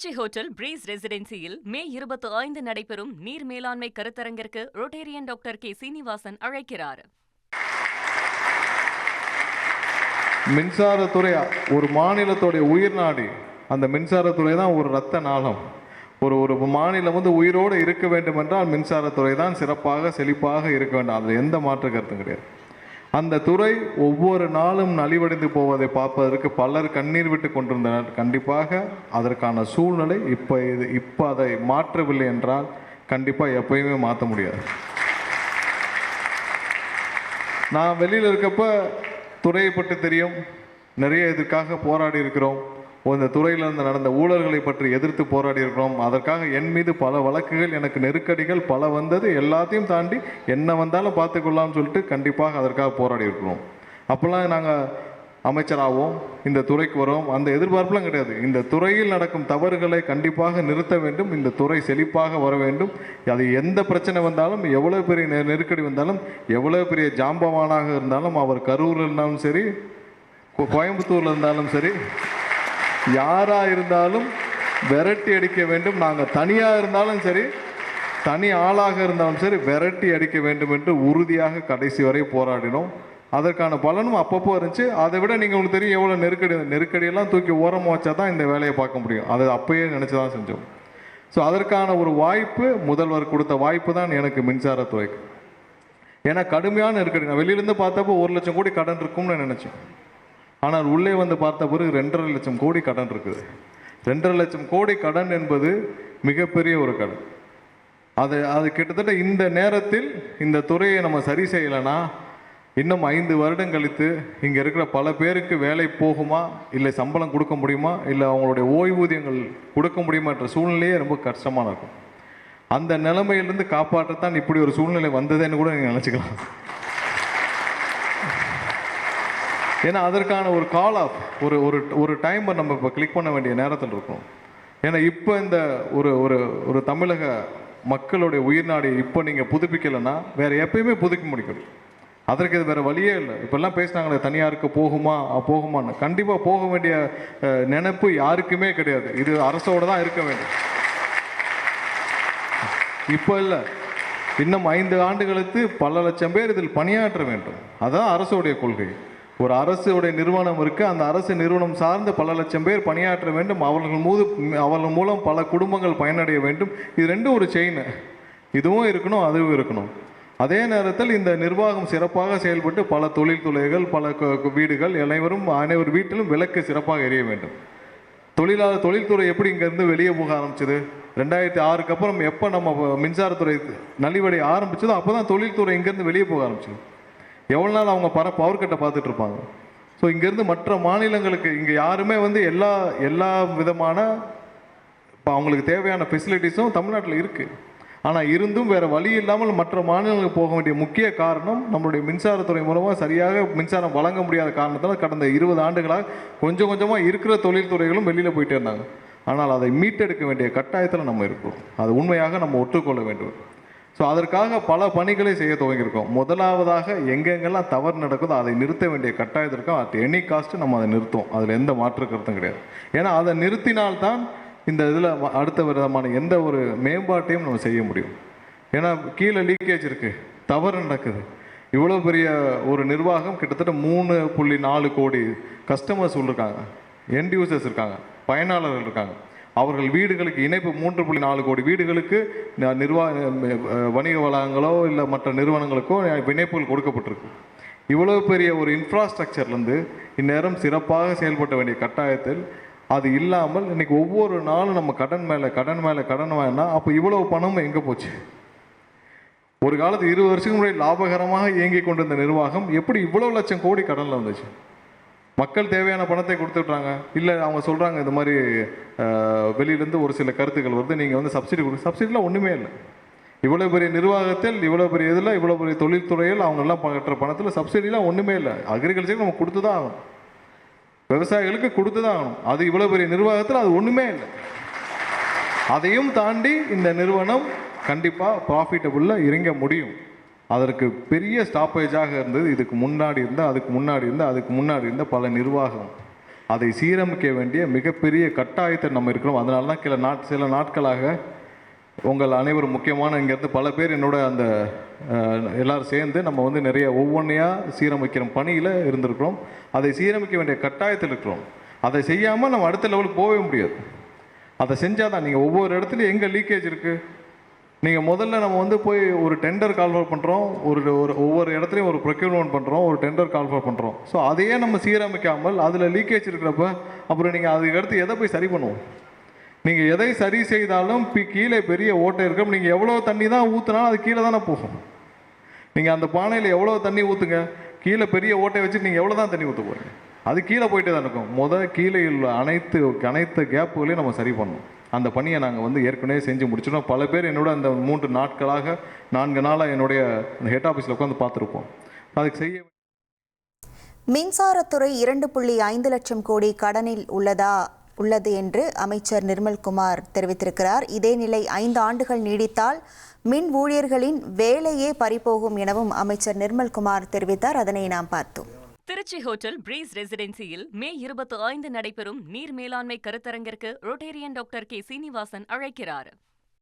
Trichy hotel breeze ரெசிடென்சியில் மே 25 நடைபெறும் நீர் மேலாண்மை கருத்தரங்கிற்கு ரோட்டேரியன் டாக்டர் கே சீனிவாசன் அழைக்கிறார். மின்சாரத்துறை ஒரு மாநிலத்துடைய உயிர் நாடி. அந்த மின்சாரத்துறை தான் ஒரு இரத்த நாளம். ஒரு மாநிலம் உயிரோடு இருக்க வேண்டும் என்றால் மின்சாரத்துறை தான் சிறப்பாக செழிப்பாக இருக்க வேண்டும். அதில் எந்த மாற்று கருத்தும் கிடையாது. அந்த துறை ஒவ்வொரு நாளும் நலிவடைந்து போவதை பார்ப்பதற்கு பலர் கண்ணீர் விட்டு கொண்டிருந்தனர். கண்டிப்பாக அதற்கான சூழ்நிலை இப்போ அதை மாற்றவில்லை என்றால் கண்டிப்பாக எப்பயுமே மாற்ற முடியாது. நான் வெளியில் இருக்கப்ப துறையை பற்றி தெரியும், நிறைய இதற்காக போராடி இருக்கிறோம். இந்த துறையிலிருந்து நடந்த ஊழல்களை பற்றி எதிர்த்து போராடி இருக்கிறோம். அதற்காக என் மீது பல வழக்குகள், எனக்கு நெருக்கடிகள் பல வந்தது. எல்லாத்தையும் தாண்டி என்ன வந்தாலும் பார்த்துக்கொள்ளலாம்னு சொல்லிட்டு கண்டிப்பாக அதற்காக போராடி இருக்கிறோம். அப்போல்லாம் நாங்கள் அமைச்சராகவும் இந்த துறைக்கு வரோம், அந்த எதிர்பார்ப்புலாம் கிடையாது. இந்த துறையில் நடக்கும் தவறுகளை கண்டிப்பாக நிறுத்த வேண்டும், இந்த துறை செழிப்பாக வர வேண்டும். அது எந்த பிரச்சனை வந்தாலும், எவ்வளோ பெரிய நெருக்கடி வந்தாலும், எவ்வளோ பெரிய ஜாம்பவானாக இருந்தாலும், அவர் கரூரில் இருந்தாலும் சரி, கோயம்புத்தூரில் இருந்தாலும் சரி, யாராக இருந்தாலும் விரட்டி அடிக்க வேண்டும். நாங்கள் தனியாக இருந்தாலும் சரி, தனி ஆளாக இருந்தாலும் சரி, விரட்டி அடிக்க வேண்டும் என்று உறுதியாக கடைசி வரை போராடினோம். அதற்கான பலனும் அப்பப்போ இருந்துச்சு. அதை விட நீங்கள் உங்களுக்கு தெரியும் எவ்வளோ நெருக்கடியெல்லாம் தூக்கி ஓரமாக வச்சா தான் இந்த வேலையை பார்க்க முடியும். அதை அப்பயே நினச்சி தான் செஞ்சோம். ஸோ அதற்கான ஒரு வாய்ப்பு, முதல்வர் கொடுத்த வாய்ப்பு தான் எனக்கு மின்சாரத்துறைக்கு. ஏன்னா கடுமையான நெருக்கடி. நான் வெளியிலேருந்து பார்த்தப்போ 1 லட்சம் கோடி கடன் இருக்கும்னு நினச்சேன். ஆனால் உள்ளே வந்து பார்த்த பிறகு 2.5 லட்சம் கோடி கடன் இருக்குது. 2.5 லட்சம் கோடி கடன் என்பது மிகப்பெரிய ஒரு கடன். அது கிட்டத்தட்ட இந்த நேரத்தில் இந்த துறையை நம்ம சரி செய்யலைன்னா இன்னும் 5 வருடம் கழித்து இங்கே இருக்கிற பல பேருக்கு வேலை போகுமா, இல்லை சம்பளம் கொடுக்க முடியுமா, இல்லை அவங்களுடைய ஓய்வூதியங்கள் கொடுக்க முடியுமா என்ற சூழ்நிலையே ரொம்ப கஷ்டமாக இருக்கும். அந்த நிலைமையிலிருந்து காப்பாற்றத்தான் இப்படி ஒரு சூழ்நிலை வந்ததுன்னு கூட நீங்கள் நினச்சிக்கலாம். ஏன்னா அதற்கான ஒரு கால் ஆஃப் ஒரு டைமை நம்ம இப்போ கிளிக் பண்ண வேண்டிய நேரத்தில் இருக்கும். ஏன்னா இப்போ இந்த ஒரு தமிழக மக்களுடைய உயிர்நாடி இப்போ நீங்கள் புதுப்பிக்கலைன்னா வேறு எப்பயுமே புதுக்க முடியும். அதற்கு இது வேறு வழியே இல்லை. இப்போல்லாம் பேசினாங்களே தனியாருக்கு போகுமான்னு. கண்டிப்பாக போக வேண்டிய நினைப்பு யாருக்குமே கிடையாது. இது அரசோடு தான் இருக்க வேண்டும். இப்போ இல்லை, இன்னும் 5 ஆண்டுகளுக்கு பல லட்சம் பேர் இதில் பணியாற்ற வேண்டும். அதுதான் அரசுடைய கொள்கை. ஒரு அரசுடைய நிறுவனம் இருக்குது, அந்த அரசு நிறுவனம் சார்ந்து பல லட்சம் பேர் பணியாற்ற வேண்டும். அவர்கள் மூலம் பல குடும்பங்கள் பயனடைய வேண்டும். இது ரெண்டும் ஒரு செயின். இதுவும் இருக்கணும், அதுவும் இருக்கணும். அதே நேரத்தில் இந்த நிர்வாகம் சிறப்பாக செயல்பட்டு பல தொழில்துறைகள், பல வீடுகள், அனைவர் வீட்டிலும் விளக்கு சிறப்பாக எரிய வேண்டும். தொழில்துறை எப்படி இங்கேருந்து வெளியே போக ஆரம்பிச்சது? 2006க்கு அப்புறம் எப்போ நம்ம மின்சாரத்துறை நலிவடைய ஆரம்பிச்சதோ அப்போ தான் தொழில்துறை இங்கேருந்து வெளியே போக ஆரம்பிச்சது. எவ்வளோ நாள் அவங்க பவர் கட்டை பார்த்துட்டு இருப்பாங்க. ஸோ இங்கேருந்து மற்ற மாநிலங்களுக்கு இங்கே யாருமே எல்லா விதமான இப்போ அவங்களுக்கு தேவையான ஃபெசிலிட்டிஸும் தமிழ்நாட்டில் இருக்குது. ஆனால் இருந்தும் வேறு வழி இல்லாமல் மற்ற மாநிலங்களுக்கு போக வேண்டிய முக்கிய காரணம் நம்மளுடைய மின்சாரத்துறை மூலமாக சரியாக மின்சாரம் வழங்க முடியாத காரணத்தால் கடந்த 20 ஆண்டுகளாக கொஞ்சம் கொஞ்சமாக இருக்கிற தொழில்துறைகளும் வெளியில் போயிட்டே இருந்தாங்க. ஆனால் அதை மீட்டெடுக்க வேண்டிய கட்டாயத்தில் நம்ம இருக்கோம். அது உண்மையாக நம்ம ஒற்றுக்கொள்ள வேண்டும். ஸோ அதற்காக பல பணிகளை செய்ய துவங்கியிருக்கோம். முதலாவதாக எங்கெங்கெல்லாம் தவறு நடக்குதோ அதை நிறுத்த வேண்டிய கட்டாயத்திற்கும் அட் எனி காஸ்ட்டு நம்ம அதை நிறுத்துவோம். அதில் எந்த மாற்று கருத்தும் கிடையாது. ஏன்னா அதை நிறுத்தினால்தான் இந்த இதில் அடுத்த விதமான எந்த ஒரு மேம்பாட்டையும் நம்ம செய்ய முடியும். ஏன்னா கீழே லீக்கேஜ் இருக்குது, தவறு நடக்குது. இவ்வளோ பெரிய ஒரு நிர்வாகம், கிட்டத்தட்ட 3.4 கோடி கஸ்டமர்ஸ் இருக்காங்க, எண்ட் யூசர்ஸ் இருக்காங்க, பயனாளர்கள் இருக்காங்க. அவர்கள் வீடுகளுக்கு இணைப்பு 3.4 கோடி வீடுகளுக்கு வணிக வளாகங்களோ இல்லை மற்ற நிறுவனங்களுக்கோ இணைப்புகள் கொடுக்கப்பட்டிருக்கு. இவ்வளோ பெரிய ஒரு இன்ஃப்ராஸ்ட்ரக்சர்லேருந்து இந்நேரம் சிறப்பாக செயல்பட வேண்டிய கட்டாயத்தில் அது இல்லாமல் இன்றைக்கி ஒவ்வொரு நாளும் நம்ம கடன் மேலே வேணா அப்போ இவ்வளோ பணம் எங்கே போச்சு? ஒரு காலத்து 20 வருஷத்துக்கு முன்னாடி லாபகரமாக இயங்கி கொண்டிருந்த நிர்வாகம் எப்படி இவ்வளோ லட்சம் கோடி கடனில் வந்துச்சு? மக்கள் தேவையான பணத்தை கொடுத்துட்றாங்க. இல்லை அவங்க சொல்கிறாங்க இந்த மாதிரி வெளியிலேருந்து ஒரு சில கருத்துக்கள் வருது, நீங்கள் சப்சிடி சப்சிடிலாம் ஒன்றுமே இல்லை. இவ்வளோ பெரிய நிர்வாகத்தில், இவ்வளோ பெரிய இதில், இவ்வளோ பெரிய தொழில்துறையில் அவங்கெல்லாம் கட்டுற பணத்தில் சப்சிடிலாம் ஒன்றுமே இல்லை. அக்ரிகல்ச்சருக்கு நம்ம கொடுத்து தான் ஆகணும், விவசாயிகளுக்கு கொடுத்து தான் ஆகணும். அது இவ்வளோ பெரிய நிர்வாகத்தில் அது ஒன்றுமே இல்லை. அதையும் தாண்டி இந்த நிறுவனம் கண்டிப்பாக ப்ராஃபிட்டபுளில் இறங்க முடியும். அதற்கு பெரிய ஸ்டாப்பேஜாக இருந்தது இதுக்கு முன்னாடி இருந்த பல நிர்வாகம். அதை சீரமைக்க வேண்டிய மிகப்பெரிய கட்டாயத்தை நம்ம இருக்கிறோம். அதனால தான் சில நாட்களாக உங்கள் அனைவரும் முக்கியமான இங்கேருந்து பல பேர் என்னோட அந்த எல்லோரும் சேர்ந்து நம்ம வந்து நிறைய ஒவ்வொன்றையாக சீரமைக்கிற பணியில் இருந்திருக்கிறோம். அதை சீரமைக்க வேண்டிய கட்டாயத்தில் இருக்கிறோம். அதை செய்யாமல் நம்ம அடுத்த லெவலுக்கு போகவே முடியாது. அதை செஞ்சால் தான் நீங்கள் ஒவ்வொரு இடத்துலையும் எங்கே லீக்கேஜ் இருக்குது, நீங்கள் முதல்ல நம்ம வந்து போய் ஒரு டெண்டர் கால்ஃபர் பண்ணுறோம், ஒவ்வொரு இடத்துலையும் ஒரு ப்ரொக்யூர்மெண்ட் பண்ணுறோம், ஒரு டெண்டர் கால்ஃபர் பண்ணுறோம். ஸோ அதையே நம்ம சீரமைக்காமல் அதில் லீக்கேஜ் இருக்கிறப்ப அப்புறம் நீங்கள் அதுக்கு அடுத்து எதை போய் சரி பண்ணுவோம்? நீங்கள் எதை சரி செய்தாலும் கீழே பெரிய ஓட்டை இருக்கும். நீங்கள் எவ்வளோ தண்ணி தான் ஊற்றினாலும் அது கீழே தானே போகும். நீங்கள் அந்த பானையில் எவ்வளோ தண்ணி ஊற்றுங்க, கீழே பெரிய ஓட்டை வச்சுட்டு நீங்கள் எவ்வளோ தான் தண்ணி ஊற்ற போகிறீங்க, அது கீழே போயிட்டே தான் இருக்கும். கீழே உள்ள அனைத்து கேப்புகளையும் நம்ம சரி பண்ணணும். அந்த பணியை நாங்கள் வந்து ஏற்கனவே செஞ்சு முடிச்சிட்டோம். பல பேர் என்னோட அந்த 4 நாளாக என்னுடைய ஹெட் ஆஃபீஸில் உட்காந்து பார்த்துருப்போம். அதுக்கு செய்ய மின்சாரத்துறை 2.5 லட்சம் கோடி கடனில் உள்ளது என்று அமைச்சர் நிர்மல்குமார் தெரிவித்திருக்கிறார். இதே நிலை 5 ஆண்டுகள் நீடித்தால் மின் ஊழியர்களின் வேலையே பறிபோகும் எனவும் அமைச்சர் நிர்மல்குமார் தெரிவித்தார். அதனை நாம் பார்த்தோம். திருச்சி ஹோட்டல் பிரீஸ் ரெசிடென்சியில் மே 25 நடைபெறும் நீர் மேலாண்மை கருத்தரங்கிற்கு ரொட்டேரியன் டாக்டர் கே சீனிவாசன் அழைக்கிறார்.